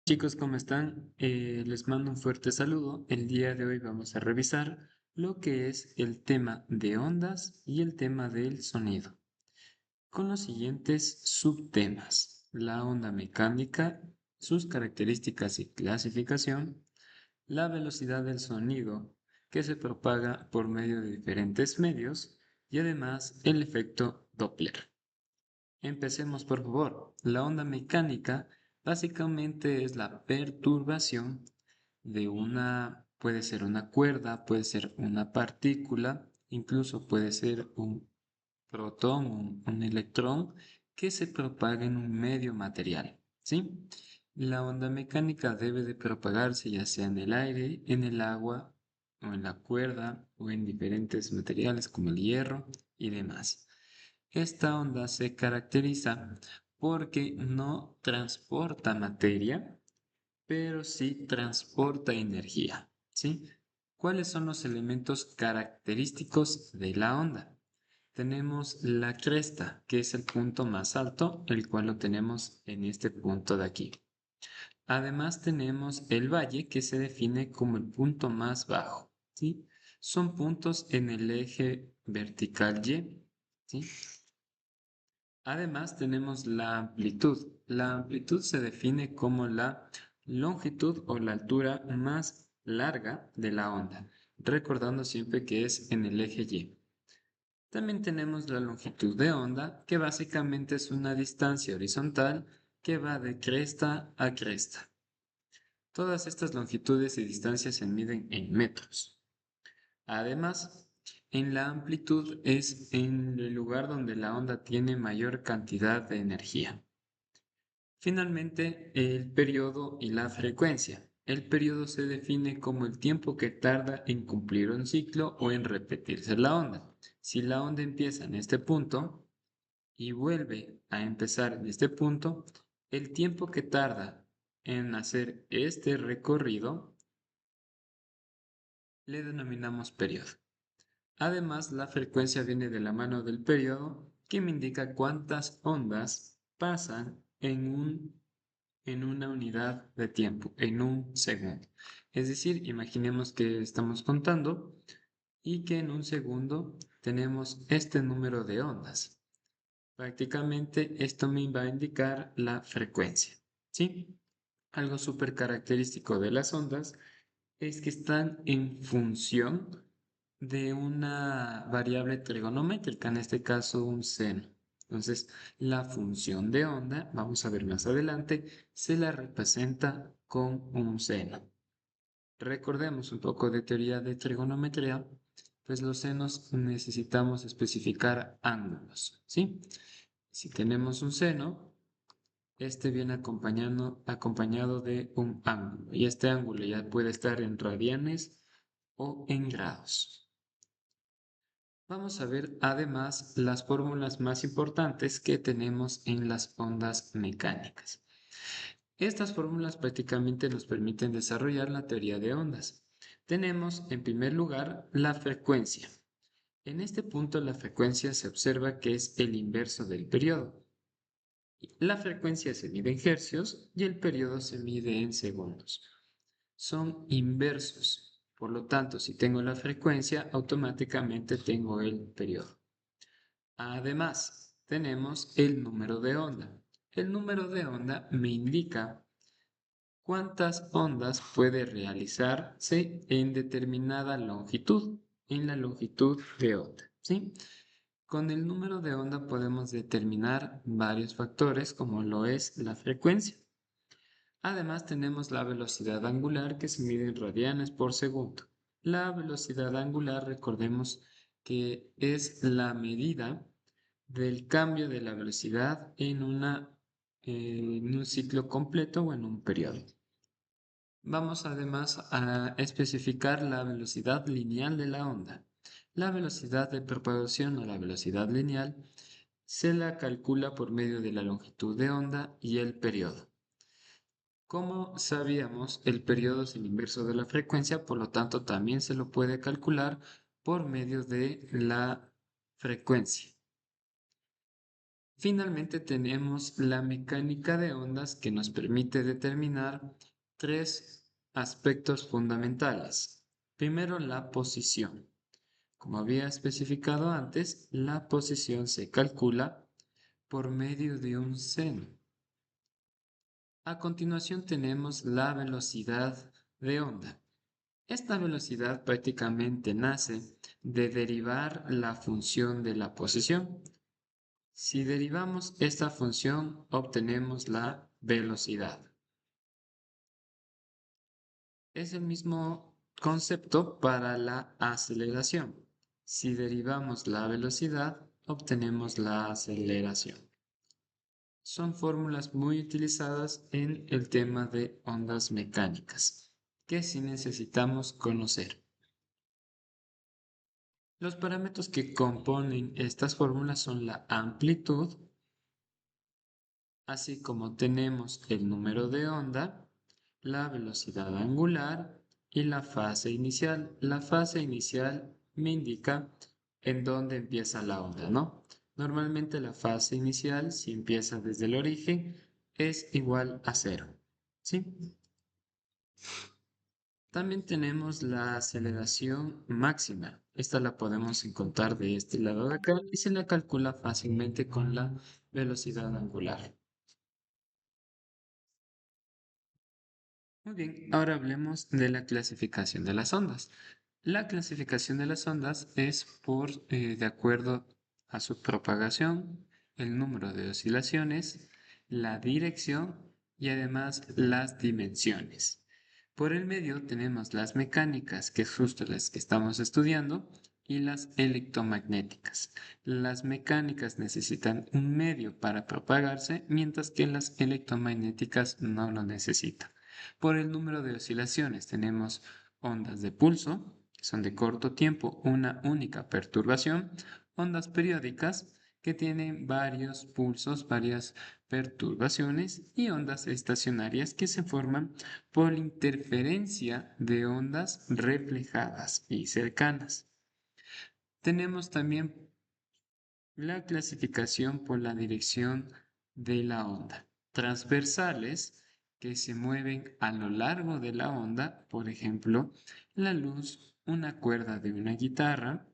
Chicos, ¿cómo están? Les mando un fuerte saludo. El día de hoy vamos a revisar lo que es el tema de ondas y el tema del sonido, con los siguientes subtemas: la onda mecánica, sus características y clasificación, la velocidad del sonido que se propaga por medio de diferentes medios y además el efecto Doppler. Empecemos, por favor. La onda mecánica básicamente es la perturbación de puede ser una cuerda, puede ser una partícula, incluso puede ser un protón, un electrón que se propaga en un medio material, ¿sí? La onda mecánica debe de propagarse ya sea en el aire, en el agua o en la cuerda o en diferentes materiales como el hierro y demás. Esta onda se caracteriza porque no transporta materia, pero sí transporta energía, ¿sí? ¿Cuáles son los elementos característicos de la onda? Tenemos la cresta, que es el punto más alto, el cual lo tenemos en este punto de aquí. Además tenemos el valle, que se define como el punto más bajo, ¿sí? Son puntos en el eje vertical Y, ¿sí? Además tenemos la amplitud. La amplitud se define como la longitud o la altura más larga de la onda, recordando siempre que es en el eje Y. También tenemos la longitud de onda, que básicamente es una distancia horizontal que va de cresta a cresta. Todas estas longitudes y distancias se miden en metros. Además, en la amplitud es en el lugar donde la onda tiene mayor cantidad de energía. Finalmente, el periodo y la frecuencia. El periodo se define como el tiempo que tarda en cumplir un ciclo o en repetirse la onda. Si la onda empieza en este punto y vuelve a empezar en este punto, el tiempo que tarda en hacer este recorrido le denominamos periodo. Además, la frecuencia viene de la mano del periodo, que me indica cuántas ondas pasan en una unidad de tiempo, en un segundo. Es decir, imaginemos que estamos contando y que en un segundo tenemos este número de ondas. Prácticamente esto me va a indicar la frecuencia, ¿sí? Algo súper característico de las ondas es que están en función de una variable trigonométrica, en este caso un seno. Entonces, la función de onda, vamos a ver más adelante, se la representa con un seno. Recordemos un poco de teoría de trigonometría, pues los senos necesitamos especificar ángulos, ¿sí? Si tenemos un seno, este viene acompañado de un ángulo, y este ángulo ya puede estar en radianes o en grados. Vamos a ver además las fórmulas más importantes que tenemos en las ondas mecánicas. Estas fórmulas prácticamente nos permiten desarrollar la teoría de ondas. Tenemos en primer lugar la frecuencia. En este punto la frecuencia se observa que es el inverso del periodo. La frecuencia se mide en hercios y el periodo se mide en segundos. Son inversos. Por lo tanto, si tengo la frecuencia, automáticamente tengo el periodo. Además, tenemos el número de onda. El número de onda me indica cuántas ondas puede realizarse en determinada longitud, en la longitud de onda, ¿sí? Con el número de onda podemos determinar varios factores como lo es la frecuencia. Además tenemos la velocidad angular, que se mide en radianes por segundo. La velocidad angular, recordemos que es la medida del cambio de la velocidad en un ciclo completo o en un periodo. Vamos además a especificar la velocidad lineal de la onda. La velocidad de propagación o la velocidad lineal se la calcula por medio de la longitud de onda y el periodo. Como sabíamos, el periodo es el inverso de la frecuencia, por lo tanto también se lo puede calcular por medio de la frecuencia. Finalmente tenemos la mecánica de ondas que nos permite determinar tres aspectos fundamentales. Primero, la posición. Como había especificado antes, la posición se calcula por medio de un seno. A continuación tenemos la velocidad de onda. Esta velocidad prácticamente nace de derivar la función de la posición. Si derivamos esta función, obtenemos la velocidad. Es el mismo concepto para la aceleración. Si derivamos la velocidad, obtenemos la aceleración. Son fórmulas muy utilizadas en el tema de ondas mecánicas, que sí necesitamos conocer. Los parámetros que componen estas fórmulas son la amplitud, así como tenemos el número de onda, la velocidad angular y la fase inicial. La fase inicial me indica en dónde empieza la onda, ¿no? Normalmente la fase inicial, si empieza desde el origen, es igual a cero, ¿sí? También tenemos la aceleración máxima. Esta la podemos encontrar de este lado de acá y se la calcula fácilmente con la velocidad angular. Muy bien, ahora hablemos de la clasificación de las ondas. La clasificación de las ondas es de acuerdo a su propagación, el número de oscilaciones, la dirección y además las dimensiones. Por el medio tenemos las mecánicas, que es justo las que estamos estudiando, y las electromagnéticas. Las mecánicas necesitan un medio para propagarse, mientras que las electromagnéticas no lo necesitan. Por el número de oscilaciones tenemos ondas de pulso, que son de corto tiempo, una única perturbación, ondas periódicas, que tienen varios pulsos, varias perturbaciones, y ondas estacionarias que se forman por interferencia de ondas reflejadas y cercanas. Tenemos también la clasificación por la dirección de la onda. Transversales que se mueven a lo largo de la onda, por ejemplo, la luz, una cuerda de una guitarra.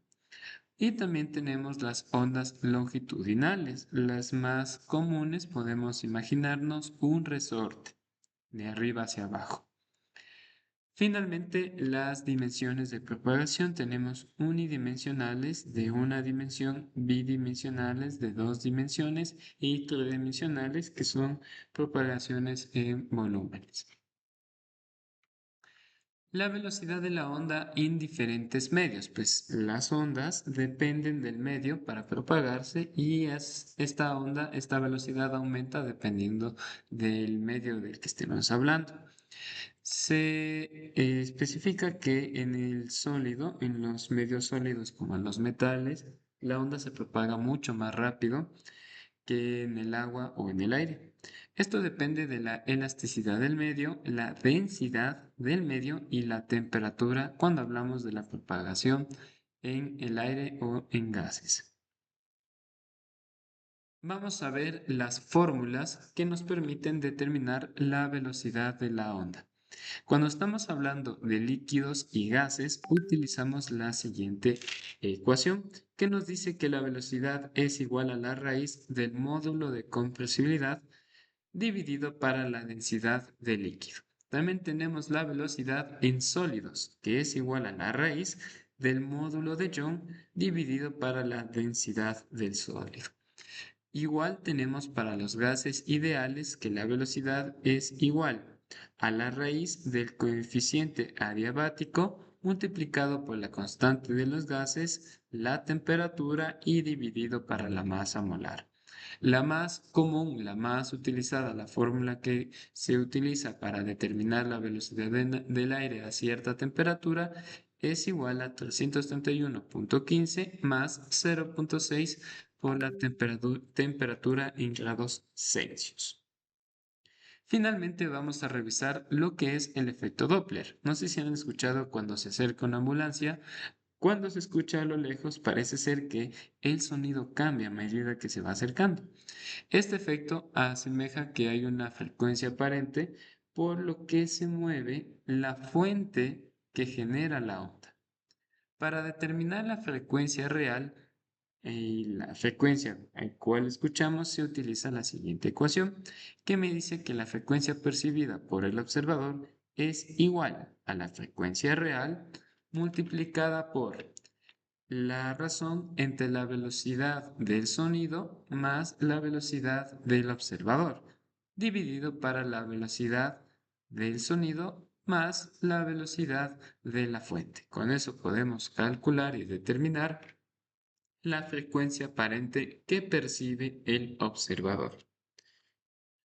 Y también tenemos las ondas longitudinales. Las más comunes podemos imaginarnos un resorte de arriba hacia abajo. Finalmente, las dimensiones de propagación tenemos unidimensionales de una dimensión, bidimensionales de dos dimensiones y tridimensionales que son propagaciones en volúmenes. La velocidad de la onda en diferentes medios, pues las ondas dependen del medio para propagarse y esta velocidad aumenta dependiendo del medio del que estemos hablando. Se especifica que en el sólido, en los medios sólidos como en los metales, la onda se propaga mucho más rápido que en el agua o en el aire. Esto depende de la elasticidad del medio, la densidad del medio y la temperatura cuando hablamos de la propagación en el aire o en gases. Vamos a ver las fórmulas que nos permiten determinar la velocidad de la onda. Cuando estamos hablando de líquidos y gases, utilizamos la siguiente ecuación que nos dice que la velocidad es igual a la raíz del módulo de compresibilidad dividido para la densidad del líquido. También tenemos la velocidad en sólidos, que es igual a la raíz del módulo de Young dividido para la densidad del sólido. Igual tenemos para los gases ideales que la velocidad es igual a la raíz del coeficiente adiabático multiplicado por la constante de los gases, la temperatura y dividido para la masa molar. La más común, la más utilizada, la fórmula que se utiliza para determinar la velocidad del aire a cierta temperatura es igual a 331.15 más 0.6 por la temperatura en grados Celsius. Finalmente vamos a revisar lo que es el efecto Doppler. No sé si han escuchado cuando se acerca una ambulancia Cuando se escucha a lo lejos, parece ser que el sonido cambia a medida que se va acercando. Este efecto asemeja que hay una frecuencia aparente, por lo que se mueve la fuente que genera la onda. Para determinar la frecuencia real y la frecuencia a la cual escuchamos, se utiliza la siguiente ecuación, que me dice que la frecuencia percibida por el observador es igual a la frecuencia real multiplicada por la razón entre la velocidad del sonido más la velocidad del observador, dividido para la velocidad del sonido más la velocidad de la fuente. Con eso podemos calcular y determinar la frecuencia aparente que percibe el observador.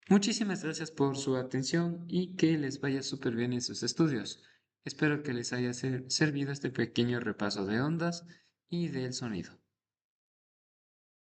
Muchísimas gracias por su atención y que les vaya súper bien en sus estudios. Espero que les haya servido este pequeño repaso de ondas y del sonido.